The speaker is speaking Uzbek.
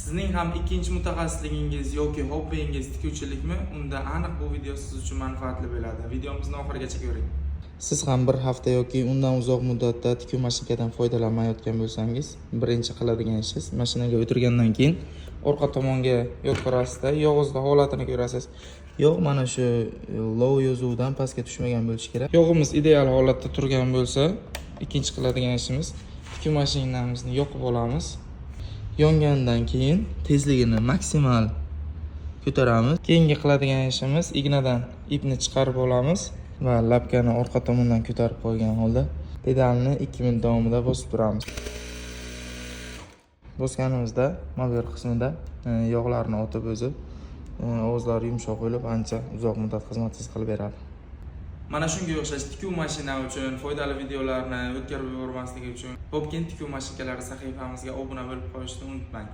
Sizning ham ikkinchi mutaxassisligingiz yoki hobbingiz tikuvchilikmi? Unda aniq bu video siz uchun manfaatli bo'ladi. Videomizni oxirigacha ko'ring. Siz ham bir hafta yoki undan uzoq muddatda tikuv mashinkadan foydalanmayotgan bo'lsangiz, birinchi qiladigan ishingiz mashinaga o'tirgandan keyin orqa tomonga yotqirasizda, yog'izning holatini ko'rasiz. Yog' mana shu low yozuvidan pastga tushmagan bo'lishi kerak. Yog'imiz ideal holatda turgan bo'lsa, ikkinchi qiladigan ishimiz tikuv mashinamizni yoqib olamiz. Yongandan keyin tezligini maksimal ko'taramiz. Keyingi qiladigan ishimiz ignadan ipni chiqarib olamiz va lapkani orqa tomondan ko'tarib qo'ygan holda pedalni 2 minut davomida bosib turamiz. Bosganimizda mobil qismida yog'larni otib o'zi og'izlari yumshoq bo'lib, ancha uzoq muddat xizmat qilib beradi. Mana shunga o'xshash tikuv mashina uchun foydali videolarni o'tkazib yubormasligi uchun Hopkin tikuv mashinkalari sahifamizga obuna bo'lib qolishni unutmang.